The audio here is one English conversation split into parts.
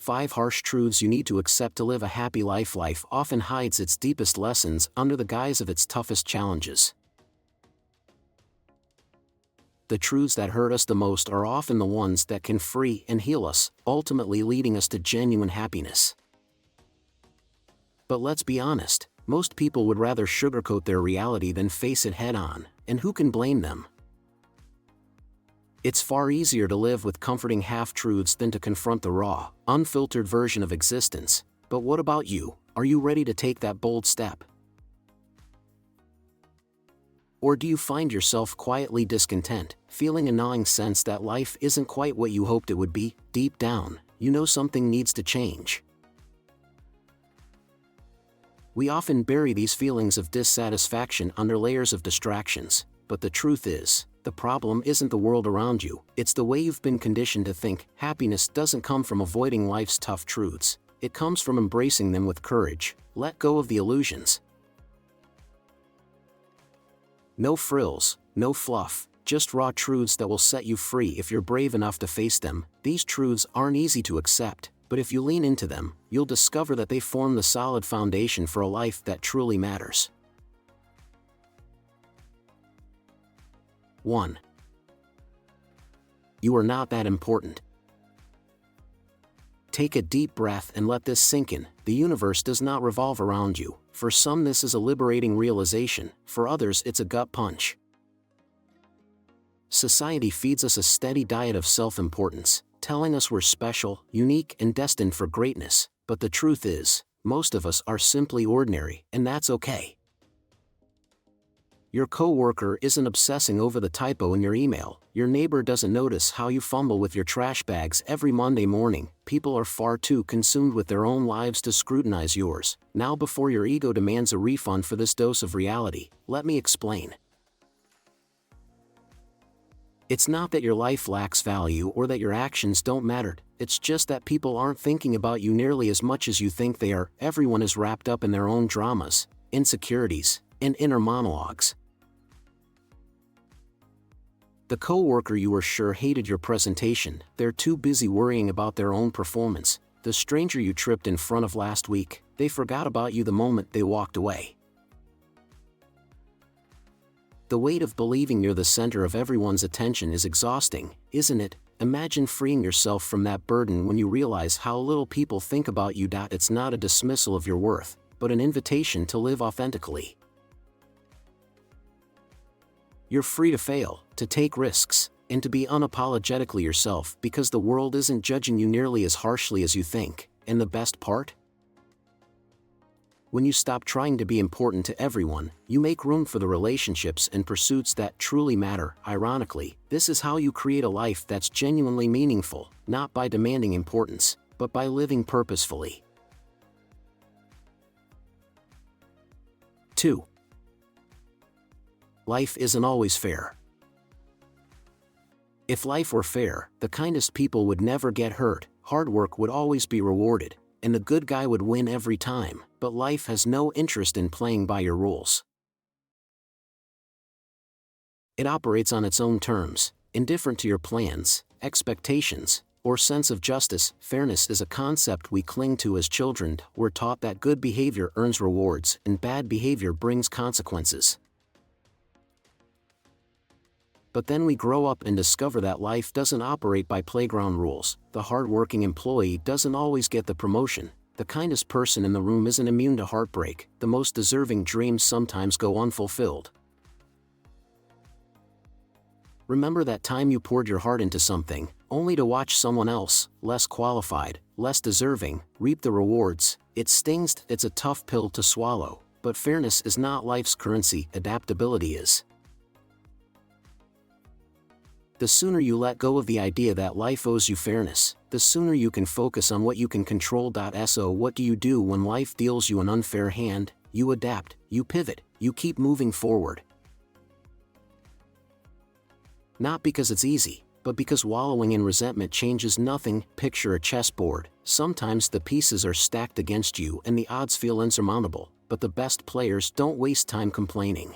5 Harsh Truths You Need to Accept to Live a Happy Life. Life often hides its deepest lessons under the guise of its toughest challenges. The truths that hurt us the most are often the ones that can free and heal us, ultimately leading us to genuine happiness. But let's be honest, most people would rather sugarcoat their reality than face it head-on, and who can blame them? It's far easier to live with comforting half-truths than to confront the raw, unfiltered version of existence. But what about you? Are you ready to take that bold step? Or do you find yourself quietly discontent, feeling a gnawing sense that life isn't quite what you hoped it would be? Deep down, you know something needs to change. We often bury these feelings of dissatisfaction under layers of distractions, but the truth is, the problem isn't the world around you, it's the way you've been conditioned to think. Happiness doesn't come from avoiding life's tough truths, it comes from embracing them with courage. Let go of the illusions. No frills, no fluff, just raw truths that will set you free if you're brave enough to face them. These truths aren't easy to accept, but if you lean into them, you'll discover that they form the solid foundation for a life that truly matters. 1. You are not that important. Take a deep breath and let this sink in. The universe does not revolve around you. For some, this is a liberating realization, for others it's a gut punch. Society feeds us a steady diet of self-importance, telling us we're special, unique, and destined for greatness, but the truth is, most of us are simply ordinary, and that's okay. Your coworker isn't obsessing over the typo in your email, your neighbor doesn't notice how you fumble with your trash bags every Monday morning. People are far too consumed with their own lives to scrutinize yours. Now, before your ego demands a refund for this dose of reality, let me explain. It's not that your life lacks value or that your actions don't matter, it's just that people aren't thinking about you nearly as much as you think they are. Everyone is wrapped up in their own dramas, insecurities, and inner monologues. The coworker you were sure hated your presentation, they're too busy worrying about their own performance. The stranger you tripped in front of last week, they forgot about you the moment they walked away. The weight of believing you're the center of everyone's attention is exhausting, isn't it? Imagine freeing yourself from that burden when you realize how little people think about you. It's not a dismissal of your worth, but an invitation to live authentically. You're free to fail, to take risks, and to be unapologetically yourself because the world isn't judging you nearly as harshly as you think. And the best part? When you stop trying to be important to everyone, you make room for the relationships and pursuits that truly matter. Ironically, this is how you create a life that's genuinely meaningful, not by demanding importance, but by living purposefully. 2. Life isn't always fair. If life were fair, the kindest people would never get hurt, hard work would always be rewarded, and the good guy would win every time. But life has no interest in playing by your rules. It operates on its own terms, indifferent to your plans, expectations, or sense of justice. Fairness is a concept we cling to as children. We're taught that good behavior earns rewards and bad behavior brings consequences. But then we grow up and discover that life doesn't operate by playground rules. The hard-working employee doesn't always get the promotion. The kindest person in the room isn't immune to heartbreak. The most deserving dreams sometimes go unfulfilled. Remember that time you poured your heart into something, only to watch someone else, less qualified, less deserving, reap the rewards. It stings, it's a tough pill to swallow, but fairness is not life's currency, adaptability is. The sooner you let go of the idea that life owes you fairness, the sooner you can focus on what you can control. So what do you do when life deals you an unfair hand? You adapt, you pivot, you keep moving forward. Not because it's easy, but because wallowing in resentment changes nothing. Picture a chessboard. Sometimes the pieces are stacked against you and the odds feel insurmountable, but the best players don't waste time complaining.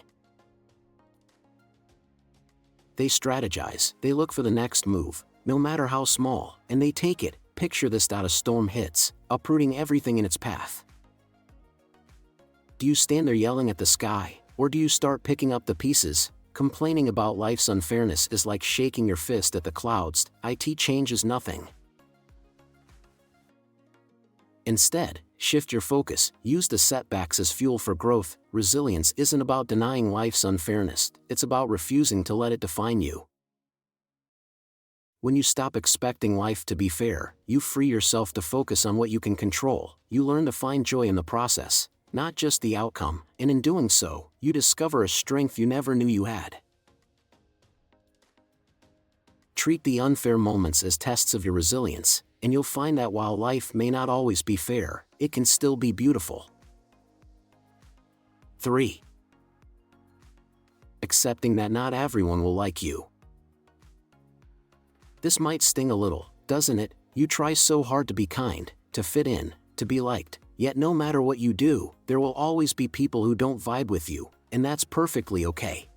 They strategize, they look for the next move, no matter how small, and they take it. Picture this: a storm hits, uprooting everything in its path. Do you stand there yelling at the sky, or do you start picking up the pieces? Complaining about life's unfairness is like shaking your fist at the clouds. It changes nothing. Instead, shift your focus. Use the setbacks as fuel for growth. Resilience isn't about denying life's unfairness, it's about refusing to let it define you. When you stop expecting life to be fair, you free yourself to focus on what you can control. You learn to find joy in the process, not just the outcome, and in doing so, you discover a strength you never knew you had. Treat the unfair moments as tests of your resilience, and you'll find that while life may not always be fair, it can still be beautiful. 3. Accepting that not everyone will like you. This might sting a little, doesn't it? You try so hard to be kind, to fit in, to be liked, yet no matter what you do, there will always be people who don't vibe with you, and that's perfectly okay.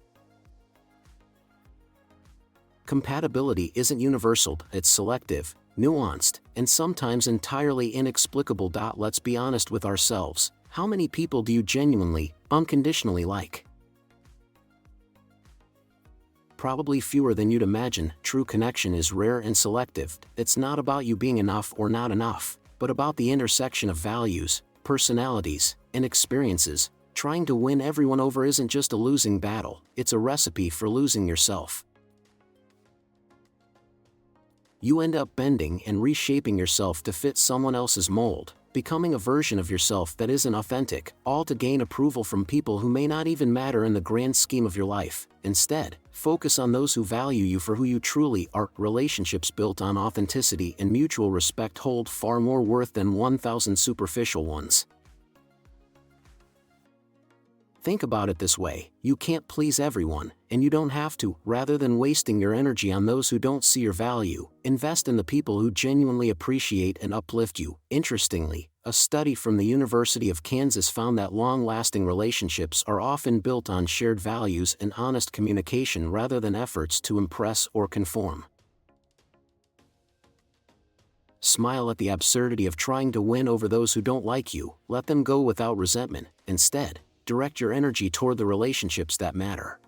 Compatibility isn't universal, it's selective, nuanced, and sometimes entirely inexplicable. Let's be honest with ourselves. How many people do you genuinely, unconditionally like? Probably fewer than you'd imagine. True connection is rare and selective. It's not about you being enough or not enough, but about the intersection of values, personalities, and experiences. Trying to win everyone over isn't just a losing battle, it's a recipe for losing yourself. You end up bending and reshaping yourself to fit someone else's mold, becoming a version of yourself that isn't authentic, all to gain approval from people who may not even matter in the grand scheme of your life. Instead, focus on those who value you for who you truly are. Relationships built on authenticity and mutual respect hold far more worth than 1,000 superficial ones. Think about it this way: you can't please everyone, and you don't have to. Rather than wasting your energy on those who don't see your value, invest in the people who genuinely appreciate and uplift you. Interestingly, a study from the University of Kansas found that long-lasting relationships are often built on shared values and honest communication rather than efforts to impress or conform. Smile at the absurdity of trying to win over those who don't like you. Let them go without resentment. Instead, direct your energy toward the relationships that matter.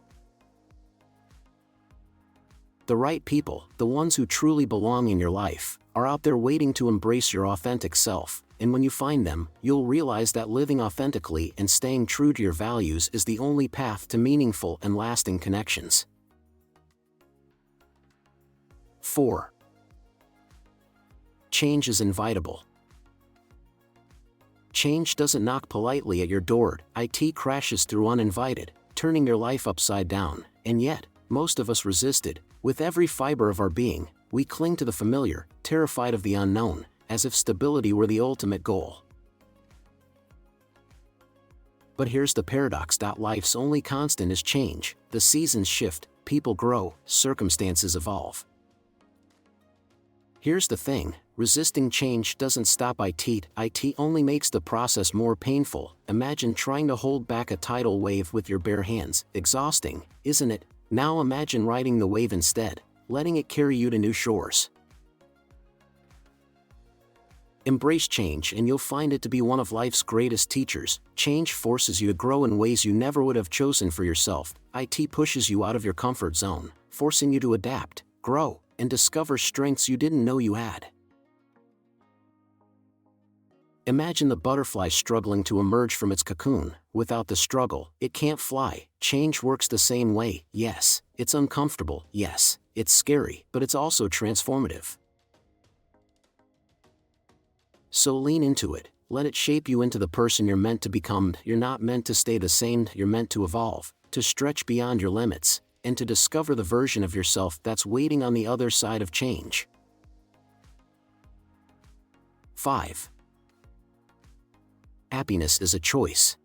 The right people, the ones who truly belong in your life, are out there waiting to embrace your authentic self, and when you find them, you'll realize that living authentically and staying true to your values is the only path to meaningful and lasting connections. 4. Change is inevitable. Change doesn't knock politely at your door, it crashes through uninvited, turning your life upside down, and yet, most of us resist it. With every fiber of our being, we cling to the familiar, terrified of the unknown, as if stability were the ultimate goal. But here's the paradox: life's only constant is change. The seasons shift, people grow, circumstances evolve. Here's the thing: resisting change doesn't stop it only makes the process more painful. Imagine trying to hold back a tidal wave with your bare hands. Exhausting, isn't it? Now imagine riding the wave instead, letting it carry you to new shores. Embrace change and you'll find it to be one of life's greatest teachers. Change forces you to grow in ways you never would have chosen for yourself. It pushes you out of your comfort zone, forcing you to adapt, grow, and discover strengths you didn't know you had. Imagine the butterfly struggling to emerge from its cocoon. Without the struggle, it can't fly. Change works the same way. Yes, it's uncomfortable. Yes, it's scary, but it's also transformative. So lean into it. Let it shape you into the person you're meant to become. You're not meant to stay the same. You're meant to evolve, to stretch beyond your limits, and to discover the version of yourself that's waiting on the other side of change. 5. Happiness is a choice.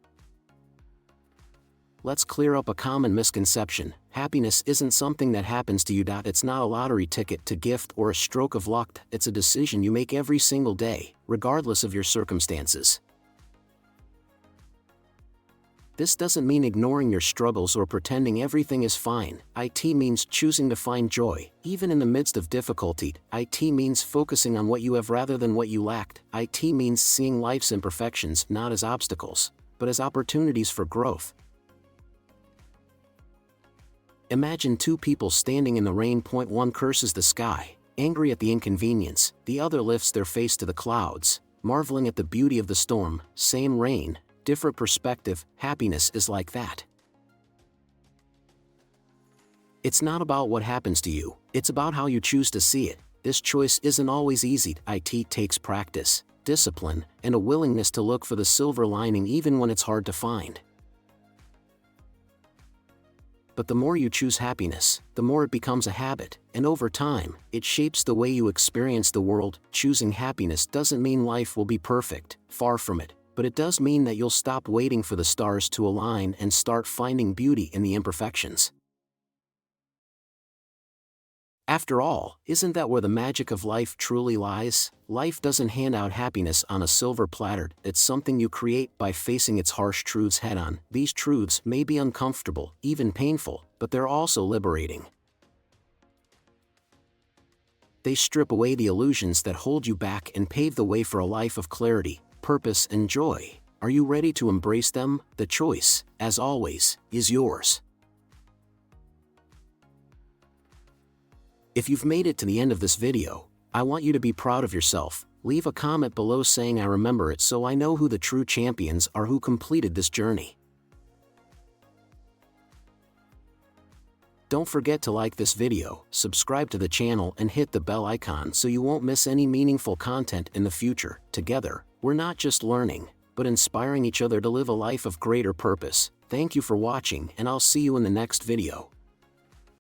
Let's clear up a common misconception. Happiness isn't something that happens to you. It's not a lottery ticket to gift or a stroke of luck. It's a decision you make every single day, regardless of your circumstances. This doesn't mean ignoring your struggles or pretending everything is fine. It means choosing to find joy, even in the midst of difficulty. It means focusing on what you have rather than what you lacked. It means seeing life's imperfections not as obstacles, but as opportunities for growth. Imagine two people standing in the rain. One curses the sky, angry at the inconvenience. The other lifts their face to the clouds, marveling at the beauty of the storm. Same rain, different perspective. Happiness is like that. It's not about what happens to you, it's about how you choose to see it. This choice isn't always easy. It takes practice, discipline, and a willingness to look for the silver lining even when it's hard to find. But the more you choose happiness, the more it becomes a habit, and over time, it shapes the way you experience the world. Choosing happiness doesn't mean life will be perfect, far from it, but it does mean that you'll stop waiting for the stars to align and start finding beauty in the imperfections. After all, isn't that where the magic of life truly lies? Life doesn't hand out happiness on a silver platter. It's something you create by facing its harsh truths head-on. These truths may be uncomfortable, even painful, but they're also liberating. They strip away the illusions that hold you back and pave the way for a life of clarity, purpose, and joy. Are you ready to embrace them? The choice, as always, is yours. If you've made it to the end of this video, I want you to be proud of yourself. Leave a comment below saying "I remember it," so I know who the true champions are who completed this journey. Don't forget to like this video, subscribe to the channel, and hit the bell icon so you won't miss any meaningful content in the future. Together, we're not just learning, but inspiring each other to live a life of greater purpose. Thank you for watching, and I'll see you in the next video.